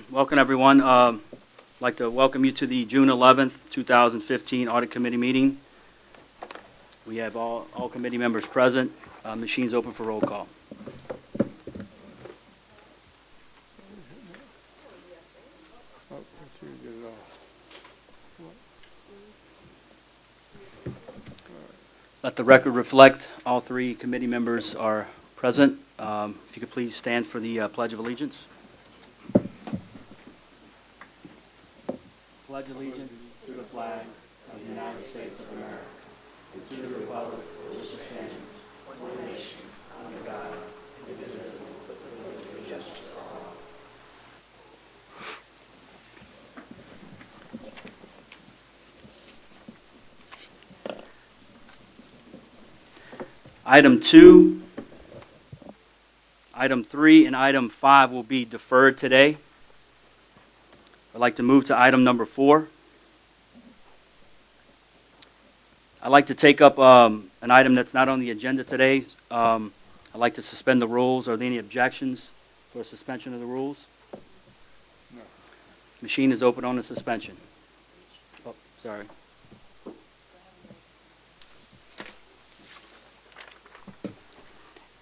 Welcome, everyone. I'd like to welcome you to the June 11th, 2015 Audit Committee meeting. We have all committee members present. Machines open for roll call. Let the record reflect all three committee members are present. If you could please stand for the Pledge of Allegiance. Pledge allegiance to the flag of the United States of America and to the republic which stands one nation under God, indivisible, with liberty and justice for all. Item 2, Item 3, and Item 5 will be deferred today. I'd like to move to item number 4. I'd like to take up an item that's not on the agenda today. I'd like to suspend the rules. Are there any objections for a suspension of the rules? No. Machine is open on the suspension. Oh, sorry.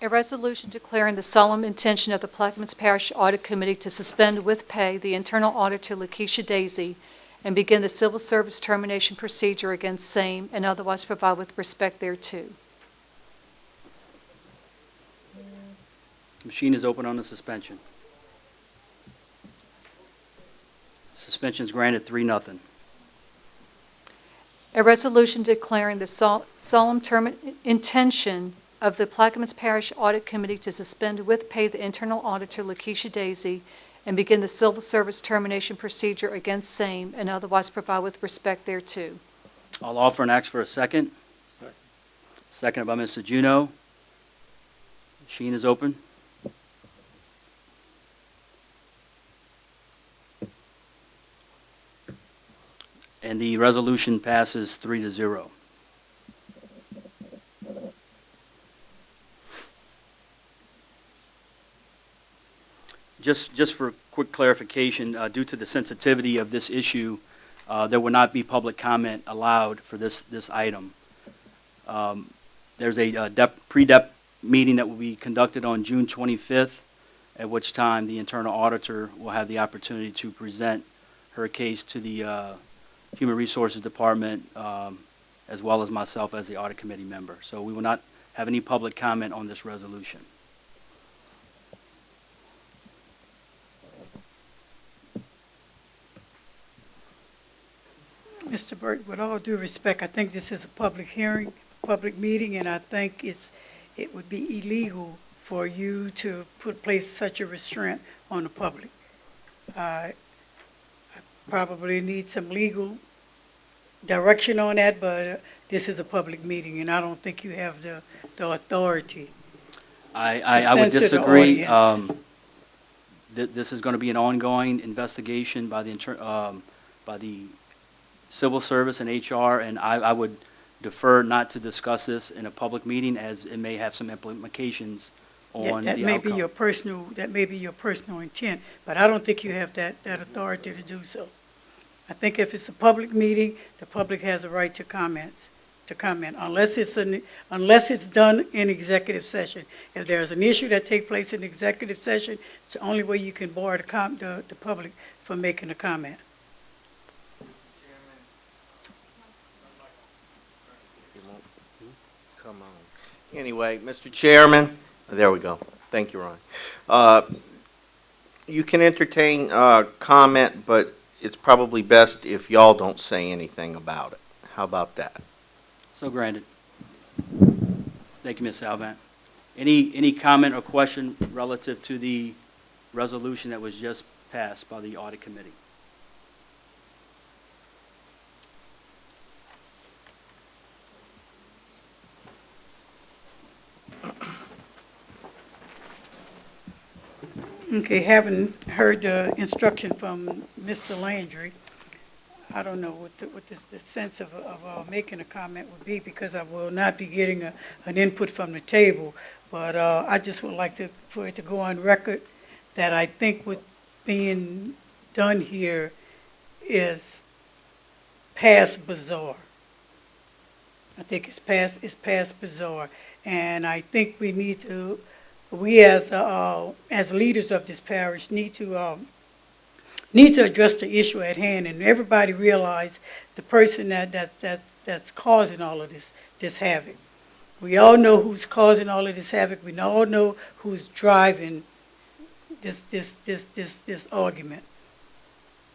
A resolution declaring the solemn intention of the Plaquemines Parish Audit Committee to suspend with pay the internal auditor Lakeisha Daisy and begin the civil service termination procedure against same and otherwise provide with respect thereto. Machine is open on the suspension. Suspension is granted 3-0. A resolution declaring the solemn intention of the Plaquemines Parish Audit Committee to suspend with pay the internal auditor Lakeisha Daisy and begin the civil service termination procedure against same and otherwise provide with respect thereto. I'll offer and ask for a second. Seconded by Mr. Juneau. Machine is open. And the resolution passes 3-0. Just for quick clarification, due to the sensitivity of this issue, there will not be public comment allowed for this item. There's a pre-dep meeting that will be conducted on June 25th, at which time the internal auditor will have the opportunity to present her case to the Human Resources Department, as well as myself as the audit committee member. So we will not have any public comment on this resolution. Mr. Burke, with all due respect, I think this is a public hearing, public meeting, and I think it would be illegal for you to place such a restraint on the public. I probably need some legal direction on that, but this is a public meeting, and I don't think you have the authority. I would disagree. This is going to be an ongoing investigation by the Civil Service and HR, and I would defer not to discuss this in a public meeting, as it may have some implications on the outcome. That may be your personal intent, but I don't think you have that authority to do so. I think if it's a public meeting, the public has a right to comment, unless it's done in executive session. If there's an issue that takes place in executive session, it's the only way you can bar the public from making a comment. Come on. Anyway, Mr. Chairman, there we go. Thank you, Ron. You can entertain comment, but it's probably best if y'all don't say anything about it. How about that? So granted. Thank you, Ms. Alvant. Any comment or question relative to the resolution that was just passed by the Audit Committee? Okay, having heard the instruction from Mr. Landry, I don't know what the sense of making a comment would be, because I will not be getting an input from the table. But I just would like for it to go on record that I think what's being done here is past bizarre. I think it's past bizarre. And I think we need to, we as leaders of this parish need to address the issue at hand, and everybody realize the person that's causing all of this havoc. We all know who's causing all of this havoc. We all know who's driving this argument.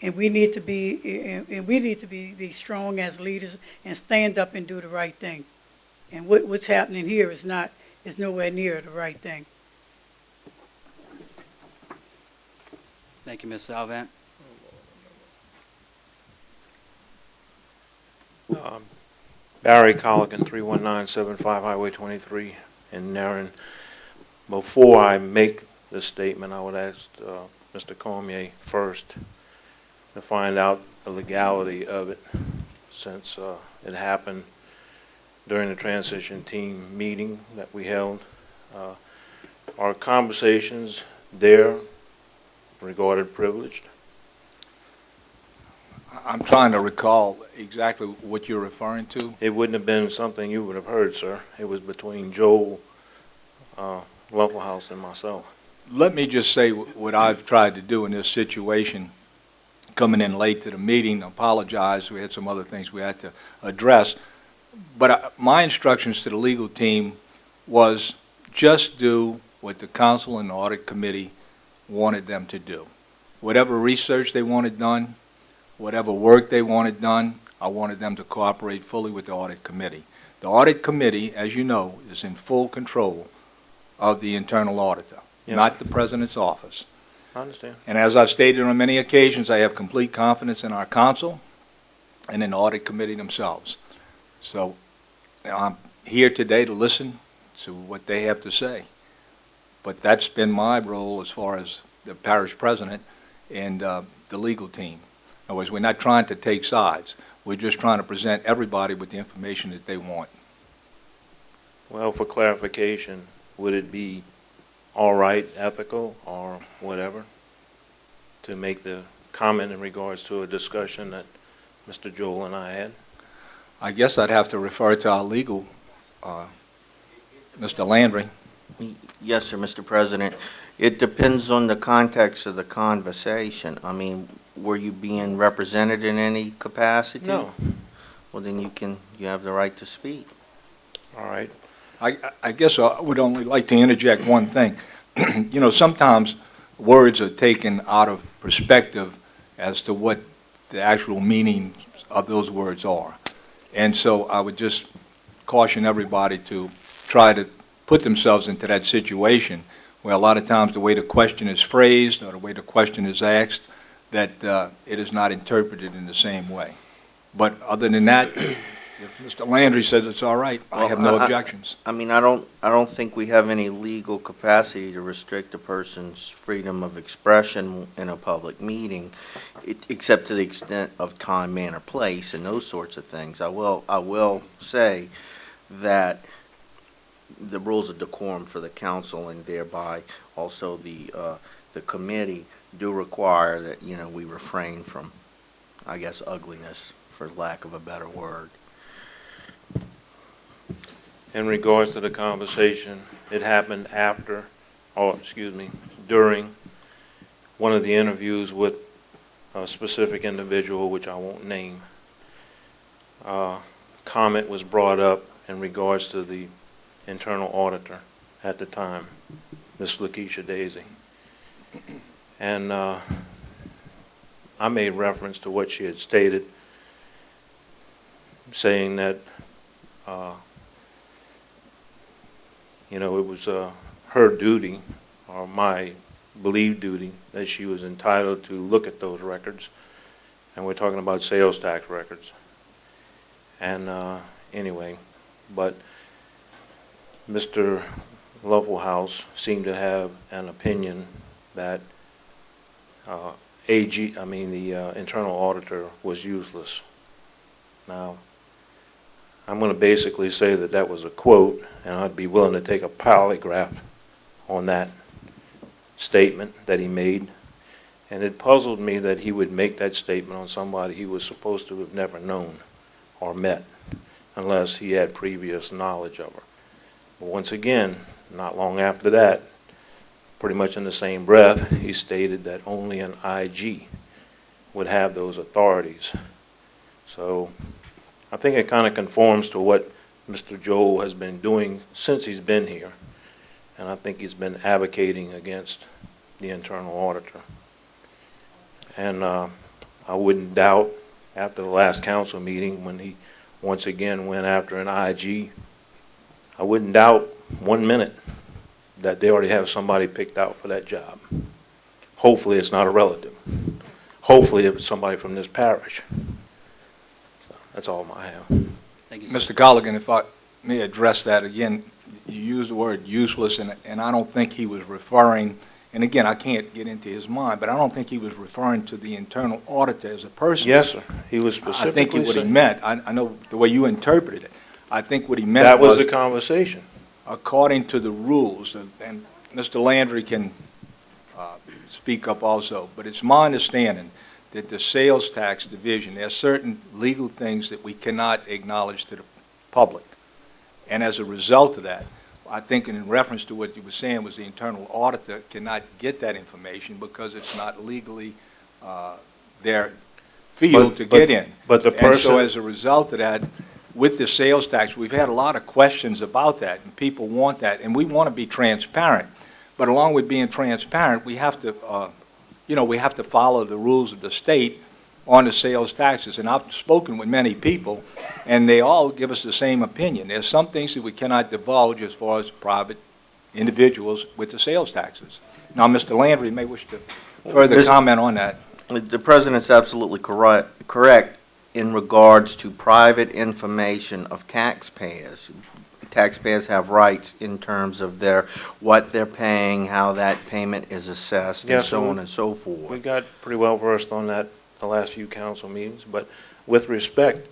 And we need to be strong as leaders and stand up and do the right thing. And what's happening here is nowhere near the right thing. Thank you, Ms. Salvant. Barry Colligan, 31975 Highway 23 in Narren. Before I make this statement, I would ask Mr. Cormier first to find out the legality of it, since it happened during the transition team meeting that we held. Our conversations there regarded privileged. I'm trying to recall exactly what you're referring to. It wouldn't have been something you would have heard, sir. It was between Joel House and myself. Let me just say what I've tried to do in this situation. Coming in late to the meeting, apologize. We had some other things we had to address. But my instructions to the legal team was just do what the council and the audit committee wanted them to do. Whatever research they wanted done, whatever work they wanted done, I wanted them to cooperate fully with the audit committee. The audit committee, as you know, is in full control of the internal auditor, yes, not sir. the president's office. I understand. And as I've stated on many occasions, I have complete confidence in our council and in the audit committee themselves. So I'm here today to listen to what they have to say. But that's been my role as far as the parish president and the legal team. In other words, we're not trying to take sides. We're just trying to present everybody with the information that they want. Well, for clarification, would it be all right, ethical, or whatever, to make the comment in regards to a discussion that Mr. Joel and I had? I guess I'd have to refer to our legal, Mr. Landry. Yes, sir, Mr. President. It depends on the context of the conversation. I mean, were you being represented in any capacity? No. Well, then you have the right to speak. All right. I guess I would only like to interject one thing. You know, sometimes words are taken out of perspective as to what the actual meaning of those words are. And so I would just caution everybody to try to put themselves into that situation where a lot of times the way the question is phrased or the way the question is asked, that it is not interpreted in the same way. But other than that, if Mr. Landry says it's all right, I have no objections. I mean, I don't think we have any legal capacity to restrict a person's freedom of expression in a public meeting, except to the extent of time, manner, place, and those sorts of things. I will say that the rules of decorum for the council and thereby also the committee do require that, you know, we refrain from, I guess, ugliness, for lack of a better word. In regards to the conversation, it happened during one of the interviews with a specific individual, which I won't name. Comment was brought up in regards to the internal auditor at the time, Ms. Lakeisha Daisy. And I made reference to what she had stated, saying that you know, it was her duty, or my believed duty, that she was entitled to look at those records. And we're talking about sales tax records. And anyway, but Mr. House seemed to have an opinion that the internal auditor was useless. Now, I'm going to basically say that that was a quote, and I'd be willing to take a polygraph on that statement that he made. And it puzzled me that he would make that statement on somebody he was supposed to have never known or met, unless he had previous knowledge of her. But once again, not long after that, pretty much in the same breath, he stated that only an IG would have those authorities. So I think it kind of conforms to what Mr. Joel has been doing since he's been here. And I think he's been advocating against the internal auditor. And I wouldn't doubt after the last council meeting when he once again went after an IG, I wouldn't doubt 1 minute that they already have somebody picked out for that job. Hopefully it's not a relative. Hopefully it's somebody from this parish. So that's all I have. Thank you, sir. Mr. Colligan, if I may address that again, you used the word useless, and I don't think he was referring, and again, I can't get into his mind, but I don't think he was referring to the internal auditor as a person. Yes, sir. He was I specifically think what he saying- meant, I know the way you interpreted it, I think what he meant That was was, the conversation. according to the rules, and Mr. Landry can speak up also, but it's my understanding that the sales tax division, there are certain legal things that we cannot acknowledge to the public. And as a result of that, I think in reference to what you were saying was the internal auditor cannot get that information because it's not legally their field to get in. But the And so person, as a result of that, with the sales tax, we've had a lot of questions about that, and people want that, and we want to be transparent. But along with being transparent, we have to, we have to follow the rules of the state on the sales taxes. And I've spoken with many people, and they all give us the same opinion. There's some things that we cannot divulge as far as private individuals with the sales taxes. Now, Mr. Landry may wish to further Mr. comment on that. The President's absolutely correct in regards to private information of taxpayers. Taxpayers have rights in terms of what they're paying, how that payment is assessed, and Yes, so we- on and so we forth. got pretty well versed on that the last few council meetings, but with respect,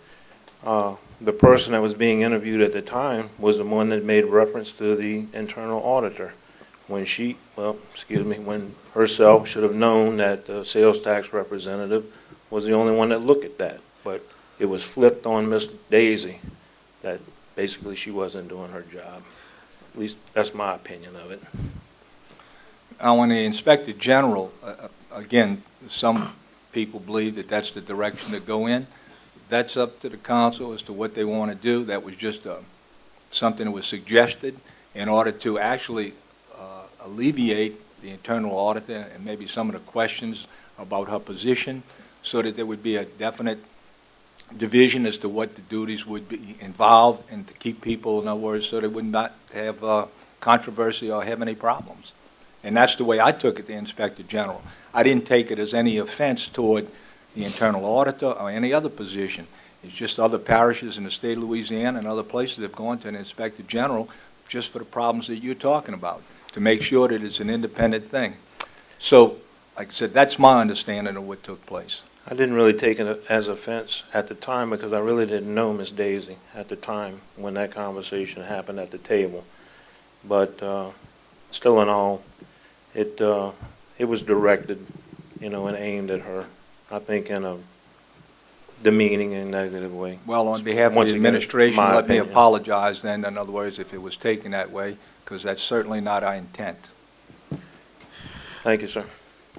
the person that was being interviewed at the time was the one that made reference to the internal auditor. When when herself should have known that the sales tax representative was the only one that looked at that. But it was flipped on Miss Daisy that basically she wasn't doing her job. At least that's my opinion of it. Now, when the Inspector General, again, some people believe that that's the direction to go in. That's up to the council as to what they want to do. That was just something that was suggested in order to actually alleviate the internal auditor and maybe some of the questions about her position so that there would be a definite division as to what the duties would be involved and to keep people, in other words, so they would not have controversy or have any problems. And that's the way I took it, the Inspector General. I didn't take it as any offense toward the internal auditor or any other position. It's just other parishes in the state of Louisiana and other places have gone to an Inspector General just for the problems that you're talking about, to make sure that it's an independent thing. So, like I said, that's my understanding of what took place. I didn't really take it as offense at the time because I really didn't know Miss Daisy at the time when that conversation happened at the table. But still in all, it was directed, and aimed at her, I think in a demeaning and negative way. Well, on behalf of Once the again, administration, my let me opinion. apologize then, in other words, if it was taken that way, because that's certainly not our intent. Thank you, sir.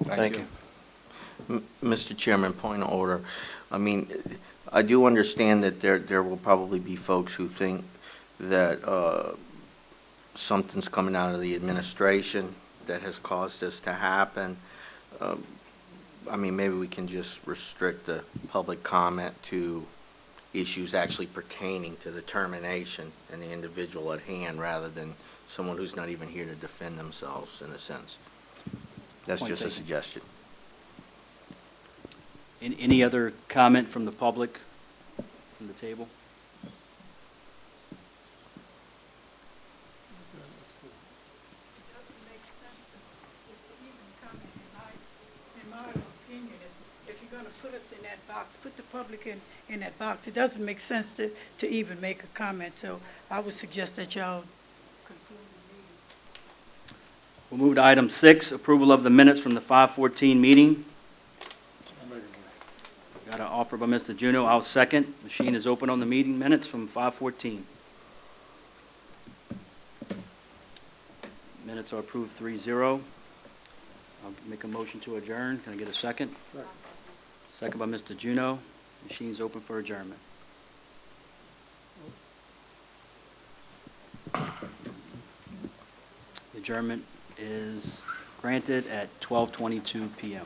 Thank you. Mr. Chairman, point of order. I mean, I do understand that there will probably be folks who think that something's coming out of the administration that has caused this to happen. I mean, maybe we can just restrict the public comment to issues actually pertaining to the termination and the individual at hand rather than someone who's not even here to defend themselves, in a sense. That's Point just a taken. suggestion. Any other comment from the public, from the table? In my opinion, if you're gonna put us in that box, put the public in that box. It doesn't make sense to even make a comment, so I would suggest that y'all conclude the meeting. We'll move to item 6, approval of the minutes from the 5:14 meeting. Got an offer by Mr. Juno, I'll second. Machine is open on the meeting minutes from 5:14. Minutes are approved 3-0. I'll make a motion to adjourn. Can I get a second? Second by Mr. Juno. Machine's open for adjournment. Adjournment is granted at 12:22 p.m.